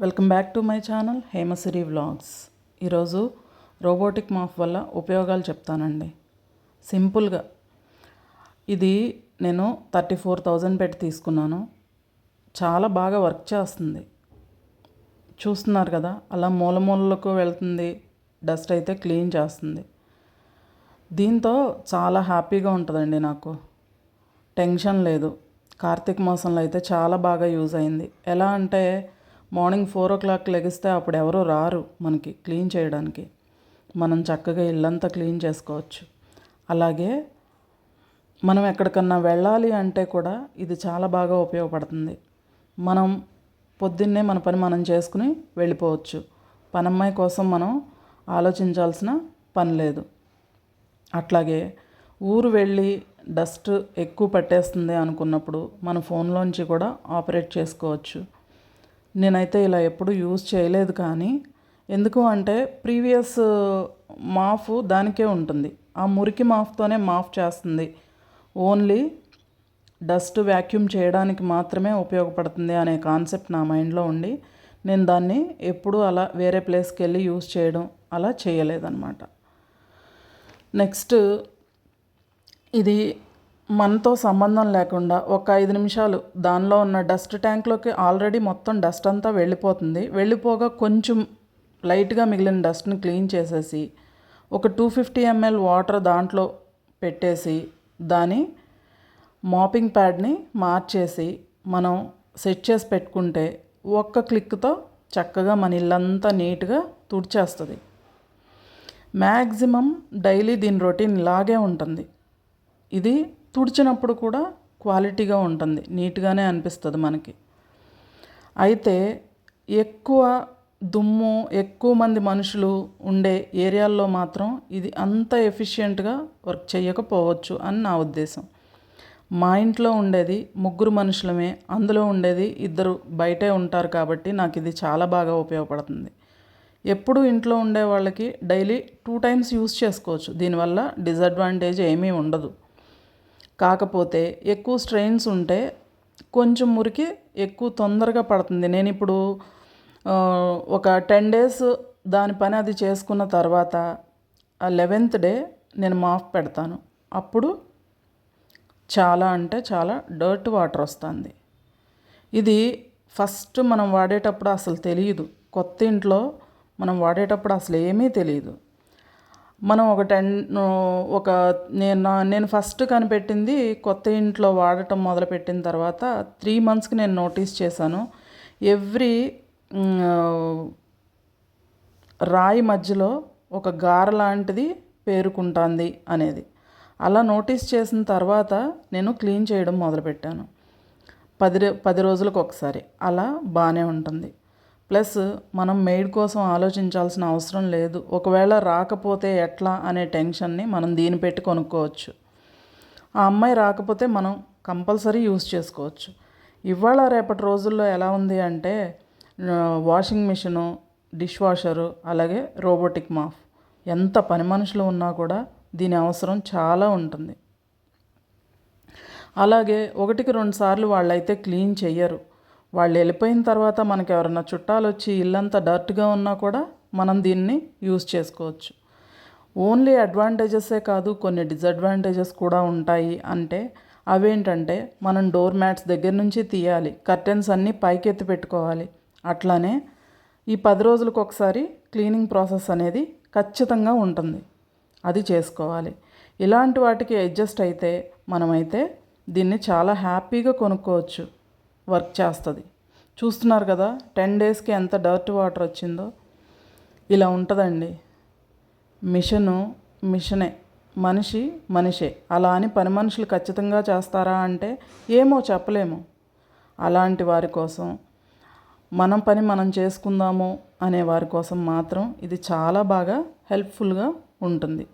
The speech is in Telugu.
Welcome back to my channel Hemasiri vlogs. ఈరోజు రోబోటిక్ మాప్ వల్ల ఉపయోగాలు చెప్తానండి. సింపుల్గా ఇది నేను 34,000 పెట్టి తీసుకున్నాను. చాలా బాగా వర్క్ చేస్తుంది. చూస్తున్నారు కదా, అలా మూల మూలలకు వెళ్తుంది. డస్ట్ అయితే క్లీన్ చేస్తుంది. దీంతో చాలా హ్యాపీగా ఉంటుందండి. నాకు టెన్షన్ లేదు. కార్తీక మాసంలో అయితే చాలా బాగా యూజ్ అయింది. ఎలా అంటే మార్నింగ్ 4 o'clock లెగిస్తే అప్పుడు ఎవరూ రారు మనకి క్లీన్ చేయడానికి. మనం చక్కగా ఇల్లంతా క్లీన్ చేసుకోవచ్చు. అలాగే మనం ఎక్కడికన్నా వెళ్ళాలి అంటే కూడా ఇది చాలా బాగా ఉపయోగపడుతుంది. మనం పొద్దున్నే మన పని మనం చేసుకుని వెళ్ళిపోవచ్చు. పనమ్మాయి కోసం మనం ఆలోచించాల్సిన పని లేదు. అట్లాగే ఊరు వెళ్ళి డస్ట్ ఎక్కువ పట్టేస్తుంది అనుకున్నప్పుడు మన ఫోన్లోంచి కూడా ఆపరేట్ చేసుకోవచ్చు. నేనైతే ఇలా ఎప్పుడు యూజ్ చేయలేదు, కానీ ఎందుకు అంటే ప్రీవియస్ మాఫ్ దానికే ఉంటుంది. ఆ మురికి మాఫ్తోనే మాఫ్ చేస్తుంది. ఓన్లీ డస్ట్ వ్యాక్యూమ్ చేయడానికి మాత్రమే ఉపయోగపడుతుంది అనే కాన్సెప్ట్ నా మైండ్లో ఉండి నేను దాన్ని ఎప్పుడూ అలా వేరే ప్లేస్కి వెళ్ళి యూజ్ చేయడం అలా చేయలేదన్నమాట. నెక్స్ట్, ఇది మనతో సంబంధం లేకుండా ఒక 5 నిమిషాలు దానిలో ఉన్న డస్ట్ ట్యాంక్లోకి ఆల్రెడీ మొత్తం డస్ట్ అంతా వెళ్ళిపోతుంది. వెళ్ళిపోగా కొంచెం లైట్గా మిగిలిన డస్ట్ని క్లీన్ చేసేసి ఒక 250 ml వాటర్ దాంట్లో పెట్టేసి దాని మాపింగ్ ప్యాడ్ని మార్చేసి మనం సెట్ చేసి పెట్టుకుంటే ఒక్క క్లిక్తో చక్కగా మన ఇల్లంతా నీట్గా తుడిచేస్తుంది. మ్యాక్సిమం డైలీ దీని రొటీన్ ఇలాగే ఉంటుంది. ఇది తుడిచినప్పుడు కూడా క్వాలిటీగా ఉంటుంది, నీట్గానే అనిపిస్తుంది మనకి. అయితే ఎక్కువ దుమ్ము, ఎక్కువ మంది మనుషులు ఉండే ఏరియాల్లో మాత్రం ఇది అంత ఎఫిషియెంట్గా వర్క్ చేయకపోవచ్చు అని నా ఉద్దేశం. మా ఇంట్లో ఉండేది 3 మనుషులమే, అందులో ఉండేది 2 బయటే ఉంటారు కాబట్టి నాకు ఇది చాలా బాగా ఉపయోగపడుతుంది. ఎప్పుడు ఇంట్లో ఉండే వాళ్ళకి డైలీ 2 times యూస్ చేసుకోవచ్చు. దీనివల్ల డిసడ్వాంటేజ్ ఏమీ ఉండదు. కాకపోతే ఎక్కువ స్ట్రెయిన్స్ ఉంటే కొంచెం మురికి ఎక్కువ తొందరగా పడుతుంది. నేను ఇప్పుడు ఒక 10 days దాని పని అది చేసుకున్న తర్వాత 11th day నేను మాఫ్ పెడతాను. అప్పుడు చాలా అంటే చాలా డర్ట్ వాటర్ వస్తుంది. ఇది ఫస్ట్ మనం వాడేటప్పుడు అసలు తెలియదు. కొత్త ఇంట్లో మనం వాడేటప్పుడు అసలు ఏమీ తెలియదు. మనం నేను ఫస్ట్ కనిపెట్టింది కొత్త ఇంట్లో వాడటం మొదలుపెట్టిన తర్వాత 3 monthsకి నేను నోటీస్ చేశాను. ఎవ్రీ రాయి మధ్యలో ఒక గార లాంటిది పేరుకుంటుంది అనేది. అలా నోటీస్ చేసిన తర్వాత నేను క్లీన్ చేయడం మొదలుపెట్టాను. 10 రోజులకు ఒకసారి అలా బాగానే ఉంటుంది. ప్లస్ మనం మెయిడ్ కోసం ఆలోచించాల్సిన అవసరం లేదు. ఒకవేళ రాకపోతే ఎట్లా అనే టెన్షన్ని మనం దీన్ని పెట్టి కొనుక్కోవచ్చు. ఆ అమ్మాయి రాకపోతే మనం కంపల్సరీ యూస్ చేసుకోవచ్చు. ఇవాళ రేపటి రోజుల్లో ఎలా ఉంది అంటే వాషింగ్ మిషను, డిష్ వాషరు, అలాగే రోబోటిక్ మాఫ్, ఎంత పని మనుషులు ఉన్నా కూడా దీని అవసరం చాలా ఉంటుంది. అలాగే 1-2 సార్లు వాళ్ళైతే క్లీన్ చెయ్యరు. వాళ్ళు వెళ్ళిపోయిన తర్వాత మనకు ఎవరైనా చుట్టాలు వచ్చి ఇల్లంతా డర్ట్గా ఉన్నా కూడా మనం దీన్ని యూజ్ చేసుకోవచ్చు. ఓన్లీ అడ్వాంటేజెసే కాదు, కొన్ని డిసడ్వాంటేజెస్ కూడా ఉంటాయి. అంటే అవేంటంటే మనం డోర్ మ్యాట్స్ దగ్గర నుంచి తీయాలి, కర్టెన్స్ అన్నీ పైకెత్తి పెట్టుకోవాలి. అట్లానే ఈ 10 రోజులకు ఒకసారి క్లీనింగ్ ప్రాసెస్ అనేది ఖచ్చితంగా ఉంటుంది, అది చేసుకోవాలి. ఇలాంటి వాటికి అడ్జస్ట్ అయితే మనమైతే దీన్ని చాలా హ్యాపీగా కొనుక్కోవచ్చు. వర్క్ చేస్తుంది. చూస్తున్నారు కదా 10 daysకి ఎంత డర్ట్ వాటర్ వచ్చిందో. ఇలా ఉంటుందండి. మిషనే, మనిషే. అలా అని పని మనుషులు ఖచ్చితంగా చేస్తారా అంటే ఏమో చెప్పలేము. అలాంటి వారి కోసం, మనం పని మనం చేసుకుందాము అనే వారి కోసం మాత్రం ఇది చాలా బాగా హెల్ప్ఫుల్గా ఉంటుంది.